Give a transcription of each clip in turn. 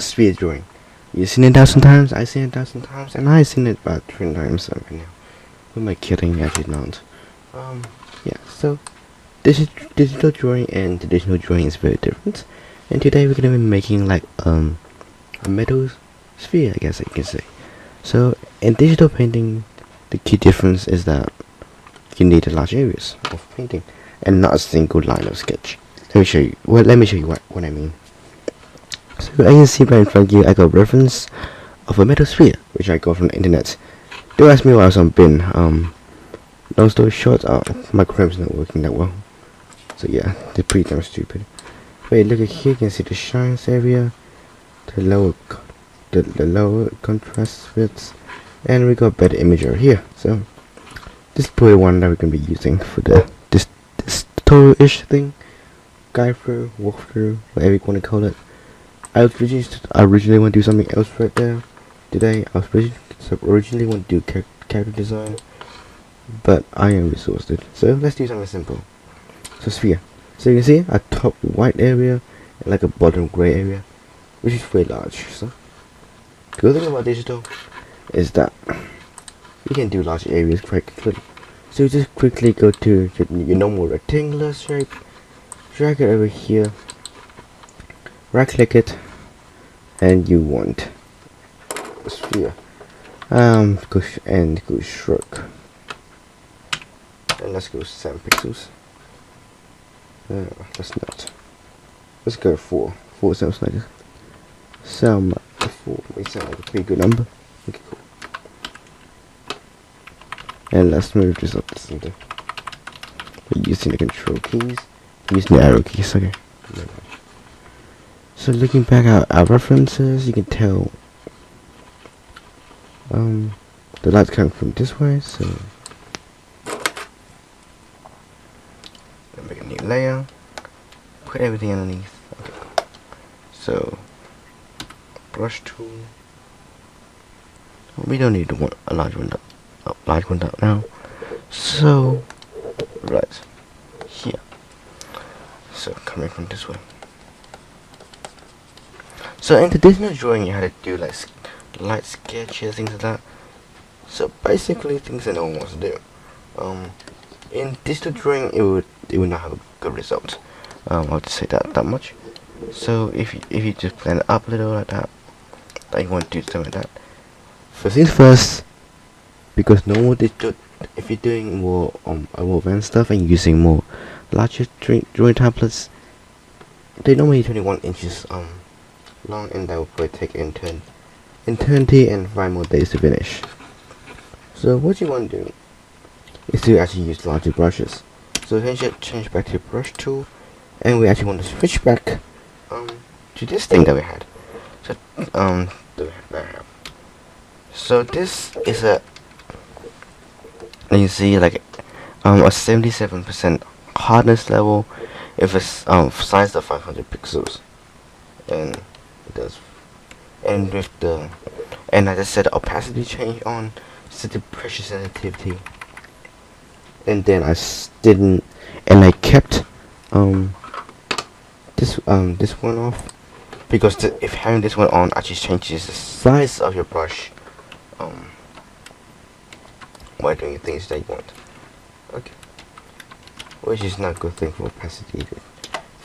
sphere drawing. You've seen it 1,000 times, I've seen it 1,000 times, and I've seen it about 3 times right now. Who am I kidding? Actually not. Yeah, so this is digital drawing and traditional drawing is very different. And today we're gonna be making like a metal sphere, I guess I can say. So in digital painting, the key difference is that you need large areas of painting and not a single line of sketch. Let me show you. Well, let me show you what I mean. So as you can see right in front of you, I got a reference of a metal sphere, which I got from the internet. Don't ask me why I was on bin. Long story short, my Chrome's not working that well. So yeah, they're pretty damn stupid. Wait, look at here, you can see the shines area, the lower contrast widths, and we got better image over here. So this is probably one that we're gonna be using for this tutorial-ish thing, guide through, walkthrough, whatever you want to call it. I originally want to do something else right there today. I was originally want to do character design, but I am resourced. So let's do something simple. So sphere. So you can see a top white area and like a bottom gray area, which is very large. So the good thing about digital is that you can do large areas quite quickly. So you just quickly go to your normal rectangular shape, drag it over here, right click it, and you want a sphere. Go stroke, and let's go 7 pixels. Let's go 4. 4 sounds like 4 may sound like a pretty good number. Okay, cool. And let's move this up to center. We're using the control keys, using the arrow keys. Okay. So looking back at our references, you can tell the light's coming from this way. So make a new layer, put everything underneath. Okay. So brush tool. We don't need a large one now. So right here. So coming from this way. So in traditional drawing, you had to do like light sketches, things like that. So basically, things that no one wants to do. In digital drawing, it would not have a good result. I'll just say that much. So if you just plan it up a little like that, you want to do something like that. First things first, because normal digital, if you're doing more advanced stuff and using more larger drawing tablets, they normally 21 inches long, and that will probably take eternity and 5 more days to finish. So what you want to do is to actually use larger brushes. So change back to brush tool, and we actually want to switch back to this thing that we had. So this is a, you see, like a 77% hardness level if it's size of 500 pixels, and it does. And with the, and I just set the opacity change on, set the pressure sensitivity, and then I kept this one off, because if having this one on actually changes the size of your brush while doing things that you want. Okay, which is not a good thing for opacity,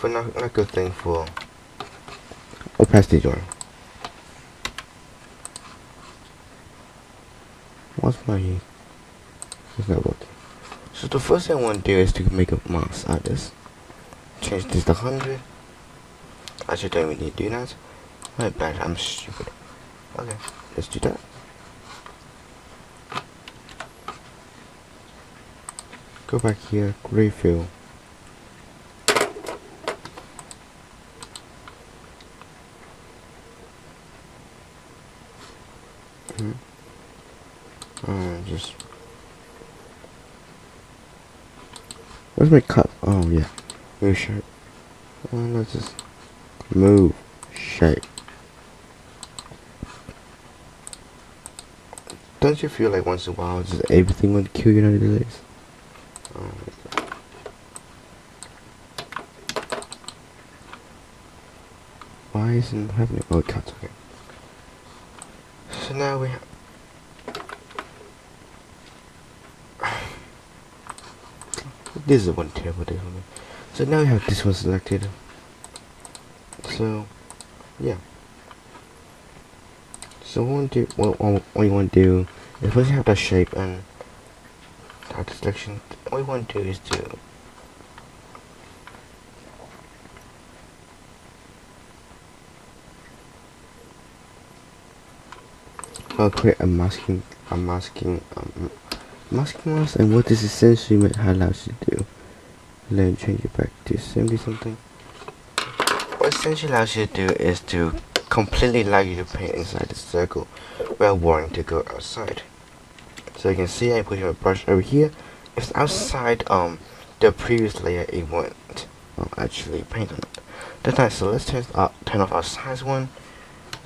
not a good thing for opacity drawing. It's not working. So the first thing I want to do is to make a mask out of this. Change this to 100. Actually, don't really need to do that. My bad, I'm stupid. Okay, let's do that. Go back here, gray fill. Just where's my cut? Oh yeah, move shape. Let's just move shape. Don't you feel like once in a while just everything would kill you nowadays? Why isn't it happening? Oh, it cuts, okay. So now we have... This is one terrible day for me. So now we have this one selected. So, yeah. So what you want to do is once you have that shape and that selection, what you want to do is to create a masking mask, and what this essentially allows you to do. Let me change it back to 70 something. What essentially allows you to do is to completely allow you to paint inside the circle without wanting to go outside. So you can see I put my brush over here. It's outside the previous layer it won't actually paint on it. That's nice. So let's turn off our size one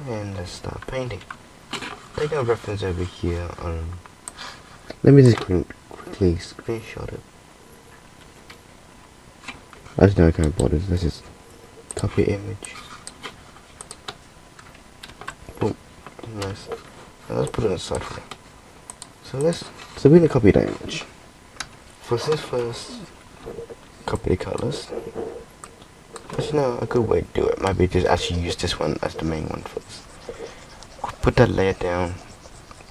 and let's start painting. Taking a reference over here. Let me just quickly screenshot it. Actually, no, I can't bother. Let's just copy image. Boom. Nice. Now let's put it inside here. So we're gonna copy that image. First things first, copy the colors. Actually, no, a good way to do it might be just actually use this one as the main one first. Put that layer down,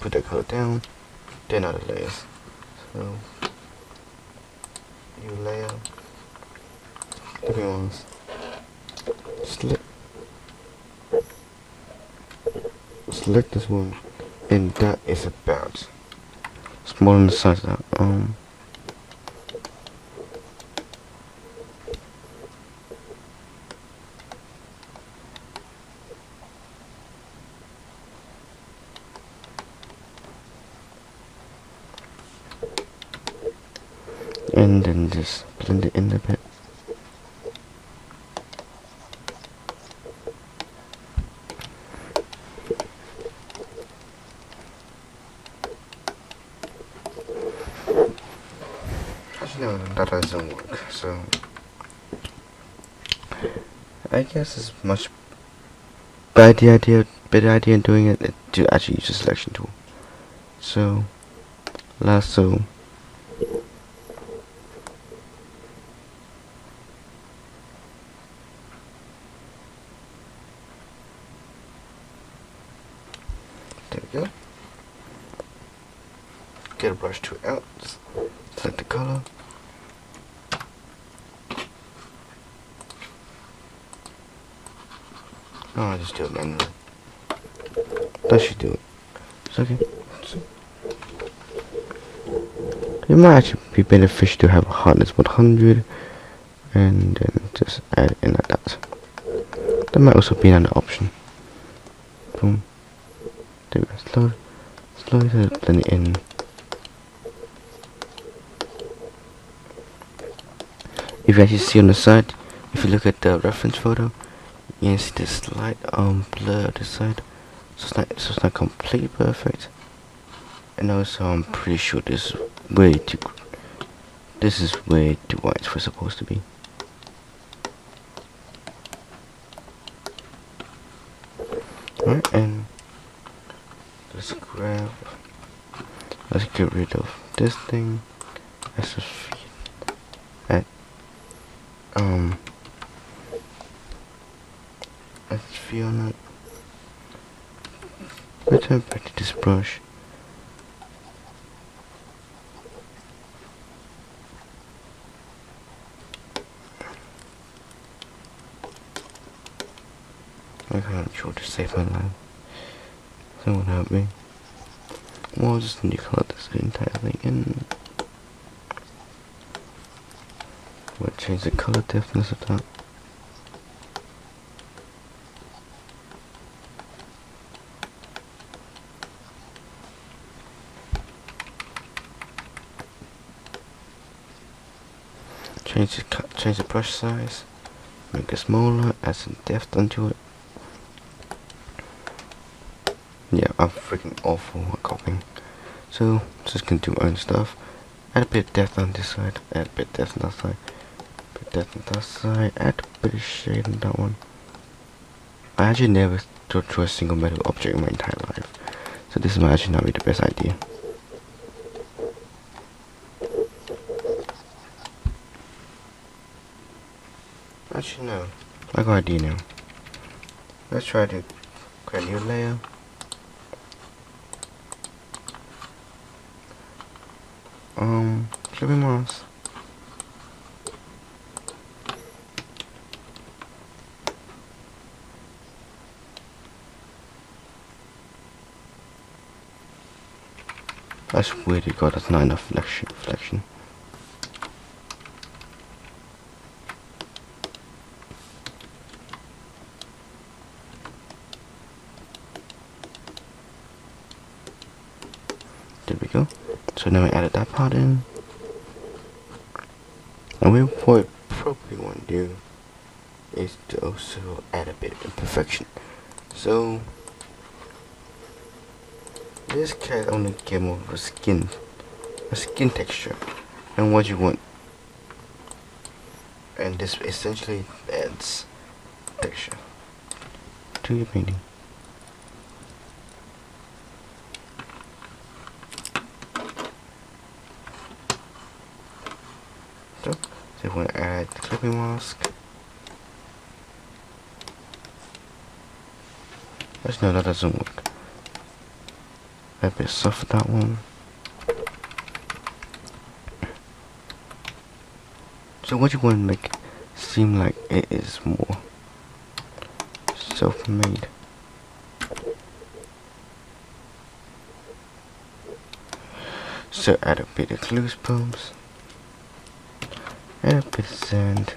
put that color down, then other layers. So, new layer, different ones. Select this one, and that is about smaller than the size of that. And then just blend it in a bit. Actually, no, that doesn't work. So I guess it's much better idea in doing it to actually use the selection tool. So lasso. There we go. Get a brush tool out. Select the color. No, I just do it manually. That should do it. It's okay. It might actually be beneficial to have a hardness 100 and then just add it in like that. That might also be another option. Boom. There we go. Slowly blend it in. If you actually see on the side, if you look at the reference photo, you can see the slight blur on the side. So it's not completely perfect. And also I'm pretty sure this is way too white for supposed to be. Alright, and let's get rid of this thing. Let's just add let's feel on it. Return back to this brush. I can't sure to save my life. Someone help me. Well, I'll just need to color this entire thing in. We'll change the color deftness of that. Change the brush size. Make it smaller. Add some depth onto it. Yeah, I'm freaking awful at copying. So, just gonna do my own stuff. Add a bit of depth on this side, add a bit of depth on that side, bit of depth on that side, add a bit of shade on that one. I actually never drew a single metal object in my entire life, so this might actually not be the best idea. Actually no, I got an idea now. Let's try to create a new layer. Clipping mouse. That's weird because that's not enough reflection. There we go. So now we added that part in. And what we probably want to do is to also add a bit of imperfection. So this cat only get more of a skin texture and what you want, and this essentially adds texture to your painting. So you want to add the clipping mask. Let's know that doesn't work. A bit soft for that one. So what you want to make seem like it is more self-made. So add a bit of loose bumps, add a bit of sand,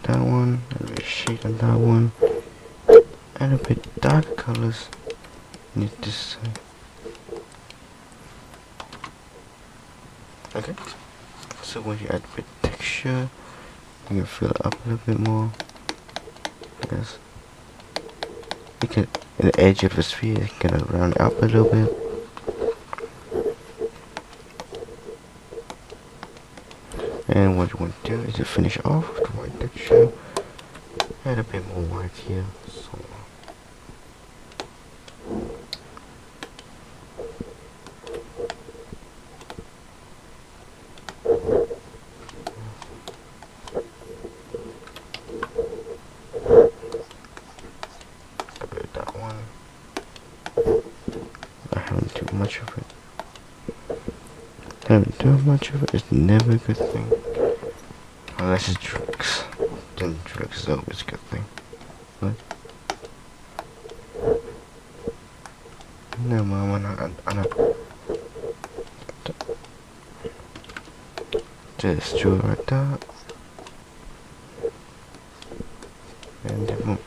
that one, a bit of shade on that one, and a bit darker colors on this side. Okay, so when you add a bit of texture, you can fill it up a little bit more. Yes, you can, in the edge of the sphere, you can round it up a little bit. And what you want to do is to finish off with the white texture. Add a bit more white here. So a bit of that one. I haven't too much of it. Having too much of it is never a good thing. Unless it's tricks. Then tricks is always a good thing. But no, Mama, I'm not. Just draw right there. And then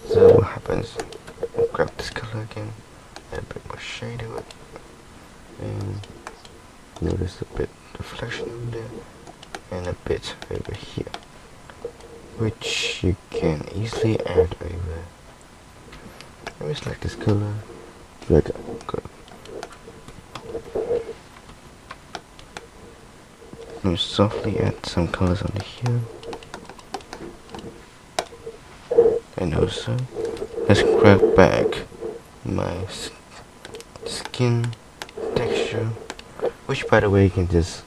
so what happens? We'll grab this color again, add a bit more shade to it, and notice a bit reflection over there, and a bit over here, which you can easily add over. Let me select this color, drag it, go. Let me softly add some colors under here. And also, let's grab back my skin texture, which by the way you can just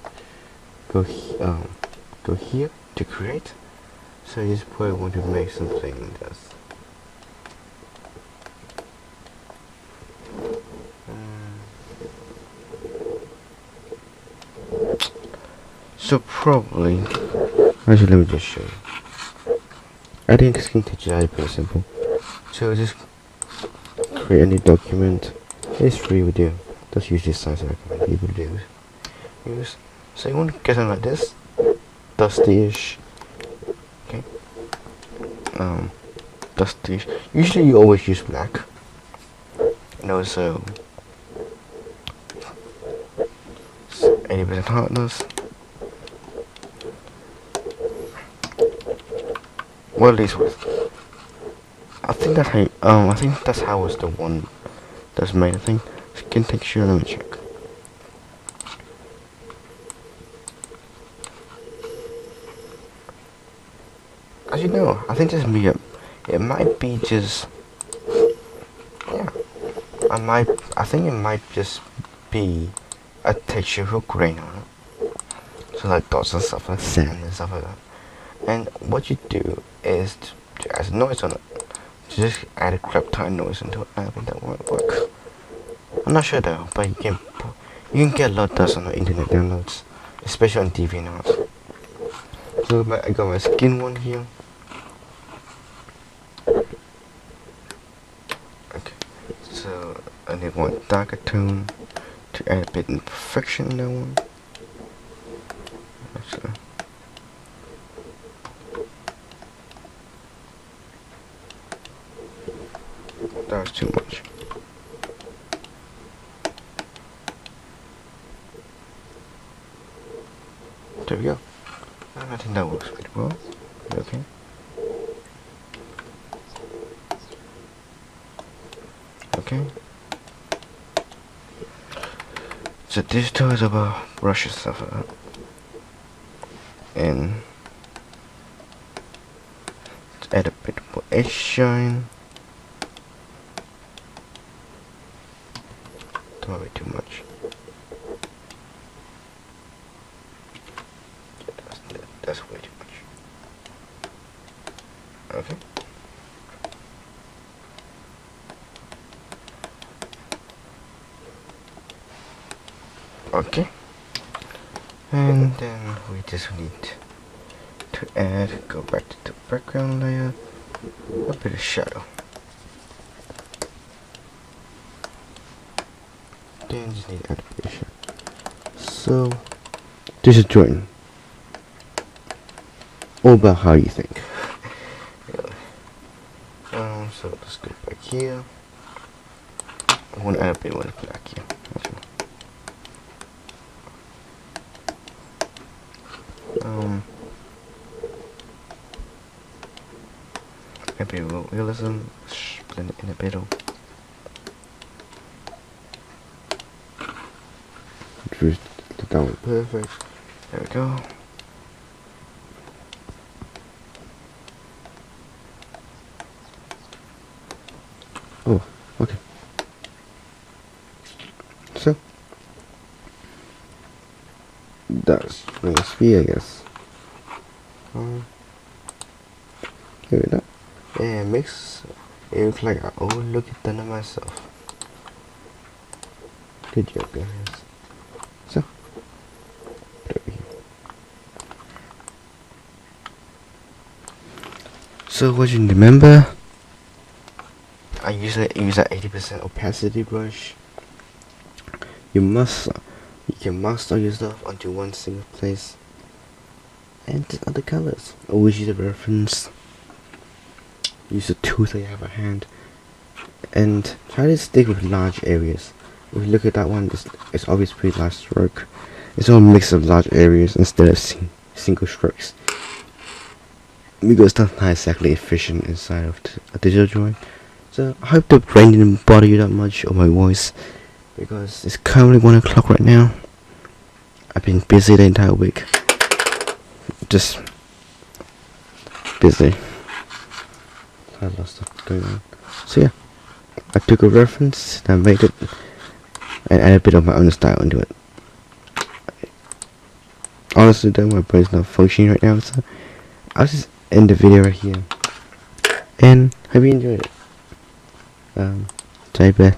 go here to create. So you just probably want to make something that's so probably actually let me just show you. I think skin texture is pretty simple. So just create a new document. It's free with you. That's usually the size I recommend people to use. So you want to get something like this, dusty-ish. Okay. Dusty-ish. Usually you always use black. And also 80% hardness. Well, at least with. I think that's how was the one that's made. I think skin texture. Let me check. As you know, I think this medium. It might be just. Yeah. I think it might just be a textural grain on it. So like dots and stuff, like sand and stuff like that. And what you do is to add noise on it. To just add a crap ton noise into it. I think that won't work. I'm not sure though, but you can get a lot of dust on the internet downloads, especially on DeviantArt. So I got my skin one here. Okay, so I need one darker tone to add a bit of imperfection in that one. So, that was too much. There we go. I think that works pretty well. Okay. Okay. So this tool is about brushing stuff out. And let's add a bit more edge shine. That might be too much. That's way too much. Okay. Okay. And then we just need to go back to the background layer, a bit of shadow. Then just need to add a bit of shadow. So this is drawing. All about how you think. So let's go back here. I want to add a bit more black here. A bit of realism, blend it in a bit of. That one perfect. There we go. Oh, okay. So that's brings me, I guess. Here we go. Yeah, it makes it look like I overlook it done it myself. Good job, guys. So, put it over here. So what you remember? I usually use an 80% opacity brush. You can mask all your stuff onto one single place. And other colors. Always use a reference. Use the tools that you have at hand. And try to stick with large areas. If you look at that one, it's always pretty large stroke. It's all a mix of large areas instead of single strokes. Because that's not exactly efficient inside of a digital drawing. So I hope the rain didn't bother you that much, or my voice, because it's currently 1 o'clock right now. I've been busy the entire week. Just busy. I lost stuff going on. So yeah, I took a reference and made it, and added a bit of my own style into it. Honestly though, my brain's not functioning right now, so I'll just end the video right here. And hope you enjoyed it. Take care.